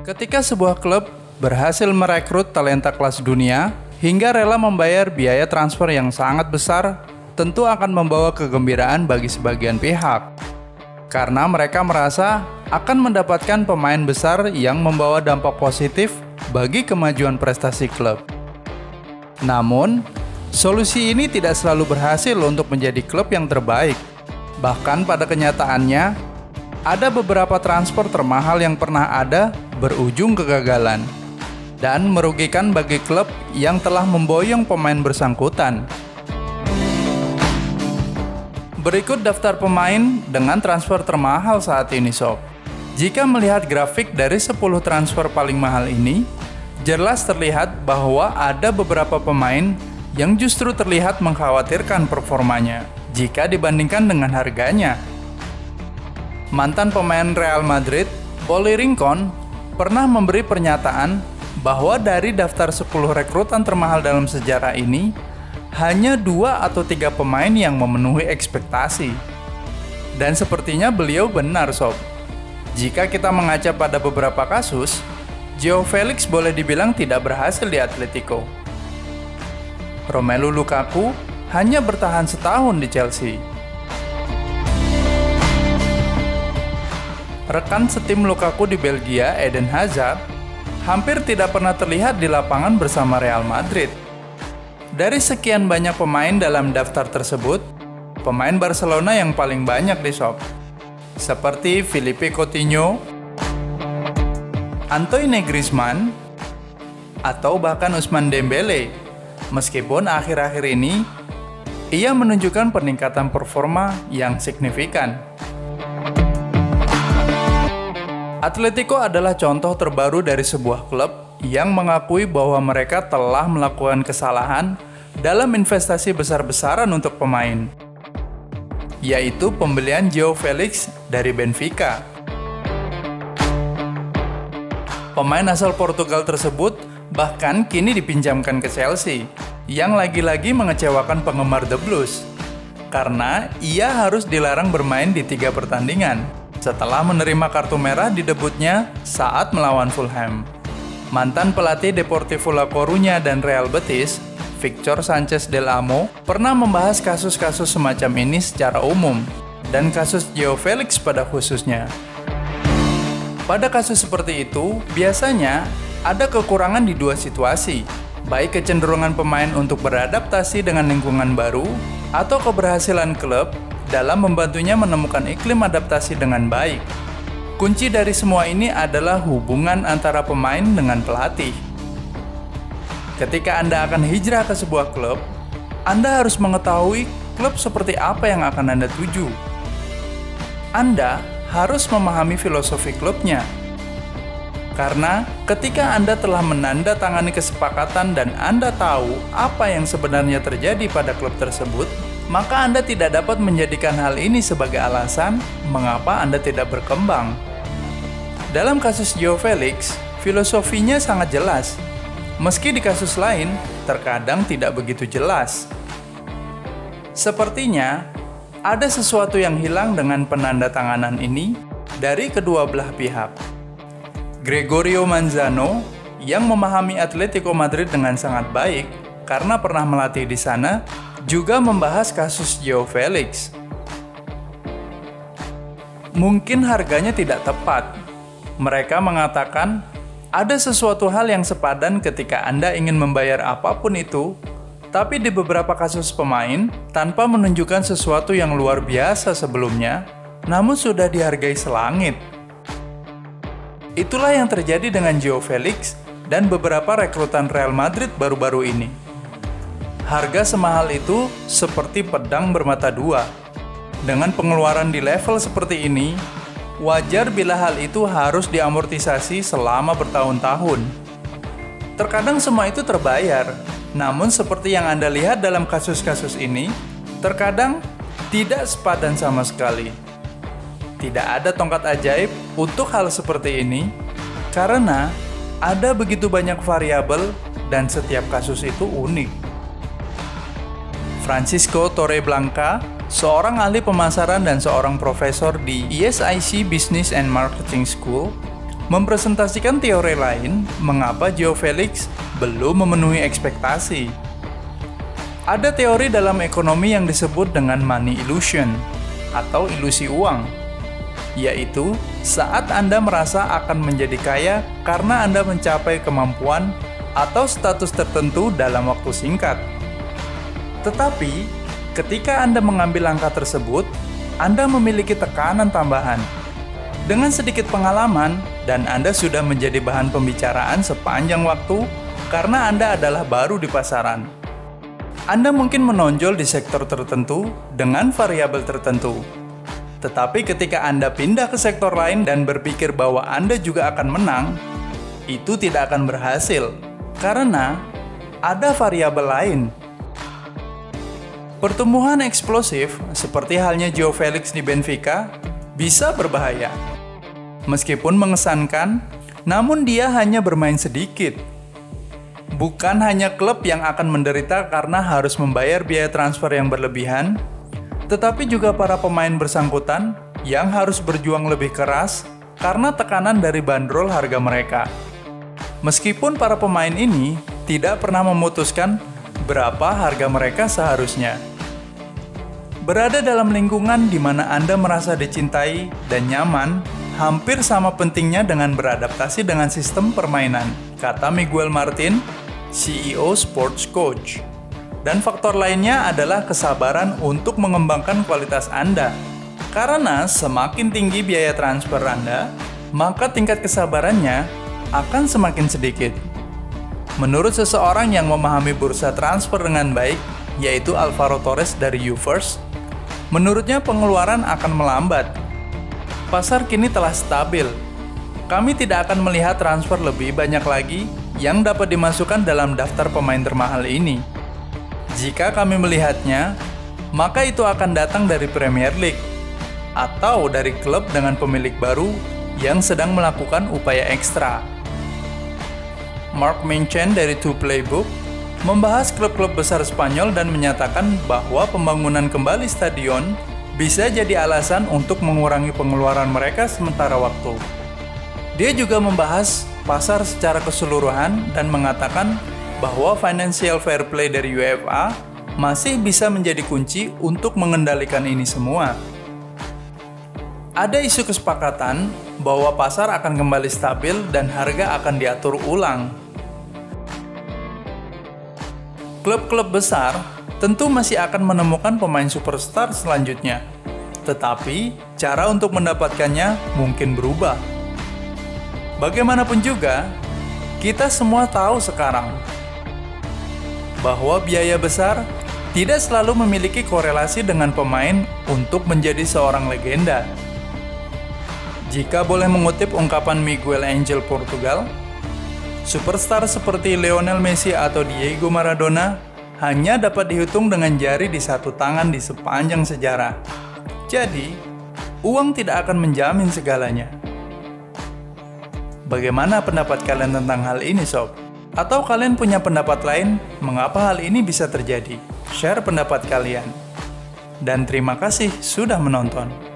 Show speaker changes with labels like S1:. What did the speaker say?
S1: Ketika sebuah klub berhasil merekrut talenta kelas dunia hingga rela membayar biaya transfer yang sangat besar, tentu akan membawa kegembiraan bagi sebagian pihak. Karena mereka merasa akan mendapatkan pemain besar yang membawa dampak positif bagi kemajuan prestasi klub. Namun, solusi ini tidak selalu berhasil untuk menjadi klub yang terbaik. Bahkan pada kenyataannya, ada beberapa transfer termahal yang pernah ada berujung kegagalan dan merugikan bagi klub yang telah memboyong pemain bersangkutan. Berikut daftar pemain dengan transfer termahal saat ini, sob. Jika melihat grafik dari 10 transfer paling mahal ini, jelas terlihat bahwa ada beberapa pemain yang justru terlihat mengkhawatirkan performanya jika dibandingkan dengan harganya. Mantan pemain Real Madrid, Oli Rincon, pernah memberi pernyataan bahwa dari daftar 10 rekrutan termahal dalam sejarah ini, hanya 2 atau 3 pemain yang memenuhi ekspektasi. Dan sepertinya beliau benar, sob. Jika kita mengaca pada beberapa kasus, Joao Felix boleh dibilang tidak berhasil di Atletico. Romelu Lukaku hanya bertahan setahun di Chelsea. Rekan setim Lukaku di Belgia, Eden Hazard, hampir tidak pernah terlihat di lapangan bersama Real Madrid. Dari sekian banyak pemain dalam daftar tersebut, pemain Barcelona yang paling banyak di-shop, seperti Philippe Coutinho, Antoine Griezmann, atau bahkan Ousmane Dembele. Meskipun akhir-akhir ini, ia menunjukkan peningkatan performa yang signifikan. Atletico adalah contoh terbaru dari sebuah klub yang mengakui bahwa mereka telah melakukan kesalahan dalam investasi besar-besaran untuk pemain, yaitu pembelian Joao Felix dari Benfica. Pemain asal Portugal tersebut bahkan kini dipinjamkan ke Chelsea, yang lagi-lagi mengecewakan penggemar The Blues, karena ia harus dilarang bermain di 3 pertandingan setelah menerima kartu merah di debutnya saat melawan Fulham. Mantan pelatih Deportivo La Coruña dan Real Betis, Victor Sánchez del Amo, pernah membahas kasus-kasus semacam ini secara umum, dan kasus Joao Felix pada khususnya. Pada kasus seperti itu, biasanya ada kekurangan di 2 situasi, baik kecenderungan pemain untuk beradaptasi dengan lingkungan baru, atau keberhasilan klub dalam membantunya menemukan iklim adaptasi dengan baik. Kunci dari semua ini adalah hubungan antara pemain dengan pelatih. Ketika Anda akan hijrah ke sebuah klub, Anda harus mengetahui klub seperti apa yang akan Anda tuju. Anda harus memahami filosofi klubnya. Karena ketika Anda telah menandatangani kesepakatan dan Anda tahu apa yang sebenarnya terjadi pada klub tersebut, maka Anda tidak dapat menjadikan hal ini sebagai alasan mengapa Anda tidak berkembang. Dalam kasus Joao Felix, filosofinya sangat jelas. Meski di kasus lain, terkadang tidak begitu jelas. Sepertinya, ada sesuatu yang hilang dengan penandatanganan ini dari kedua belah pihak. Gregorio Manzano, yang memahami Atletico Madrid dengan sangat baik karena pernah melatih di sana, juga membahas kasus Joao Felix. Mungkin harganya tidak tepat. Mereka mengatakan ada sesuatu hal yang sepadan ketika Anda ingin membayar apapun itu, tapi di beberapa kasus pemain, tanpa menunjukkan sesuatu yang luar biasa sebelumnya, namun sudah dihargai selangit. Itulah yang terjadi dengan Joao Felix dan beberapa rekrutan Real Madrid baru-baru ini. Harga semahal itu seperti pedang bermata dua. Dengan pengeluaran di level seperti ini, wajar bila hal itu harus diamortisasi selama bertahun-tahun. Terkadang semua itu terbayar, namun seperti yang Anda lihat dalam kasus-kasus ini, terkadang tidak sepadan sama sekali. Tidak ada tongkat ajaib untuk hal seperti ini, karena ada begitu banyak variabel dan setiap kasus itu unik. Francisco Torreblanca, seorang ahli pemasaran dan seorang profesor di ESIC Business and Marketing School, mempresentasikan teori lain mengapa Joao Felix belum memenuhi ekspektasi. Ada teori dalam ekonomi yang disebut dengan money illusion atau ilusi uang, yaitu saat Anda merasa akan menjadi kaya karena Anda mencapai kemampuan atau status tertentu dalam waktu singkat. Tetapi, ketika Anda mengambil angka tersebut, Anda memiliki tekanan tambahan. Dengan sedikit pengalaman, dan Anda sudah menjadi bahan pembicaraan sepanjang waktu karena Anda adalah baru di pasaran. Anda mungkin menonjol di sektor tertentu dengan variabel tertentu. Tetapi ketika Anda pindah ke sektor lain dan berpikir bahwa Anda juga akan menang, itu tidak akan berhasil karena ada variabel lain. Pertumbuhan eksplosif, seperti halnya Joao Felix di Benfica, bisa berbahaya. Meskipun mengesankan, namun dia hanya bermain sedikit. Bukan hanya klub yang akan menderita karena harus membayar biaya transfer yang berlebihan, tetapi juga para pemain bersangkutan yang harus berjuang lebih keras karena tekanan dari bandrol harga mereka. Meskipun para pemain ini tidak pernah memutuskan berapa harga mereka seharusnya. Berada dalam lingkungan di mana Anda merasa dicintai dan nyaman hampir sama pentingnya dengan beradaptasi dengan sistem permainan, kata Miguel Martin, CEO Sports Coach. Dan faktor lainnya adalah kesabaran untuk mengembangkan kualitas Anda. Karena semakin tinggi biaya transfer Anda, maka tingkat kesabarannya akan semakin sedikit. Menurut seseorang yang memahami bursa transfer dengan baik, yaitu Alvaro Torres dari U-First, menurutnya pengeluaran akan melambat. Pasar kini telah stabil. Kami tidak akan melihat transfer lebih banyak lagi yang dapat dimasukkan dalam daftar pemain termahal ini. Jika kami melihatnya, maka itu akan datang dari Premier League atau dari klub dengan pemilik baru yang sedang melakukan upaya ekstra. Mark Minchen dari Two Playbook membahas klub-klub besar Spanyol dan menyatakan bahwa pembangunan kembali stadion bisa jadi alasan untuk mengurangi pengeluaran mereka sementara waktu. Dia juga membahas pasar secara keseluruhan dan mengatakan bahwa financial fair play dari UEFA masih bisa menjadi kunci untuk mengendalikan ini semua. Ada isu kesepakatan bahwa pasar akan kembali stabil dan harga akan diatur ulang. Klub-klub besar tentu masih akan menemukan pemain superstar selanjutnya, tetapi cara untuk mendapatkannya mungkin berubah. Bagaimanapun juga, kita semua tahu sekarang bahwa biaya besar tidak selalu memiliki korelasi dengan pemain untuk menjadi seorang legenda. Jika boleh mengutip ungkapan Miguel Angel Portugal, superstar seperti Lionel Messi atau Diego Maradona hanya dapat dihitung dengan jari di satu tangan di sepanjang sejarah. Jadi, uang tidak akan menjamin segalanya. Bagaimana pendapat kalian tentang hal ini, Sob? Atau kalian punya pendapat lain mengapa hal ini bisa terjadi? Share pendapat kalian. Dan terima kasih sudah menonton.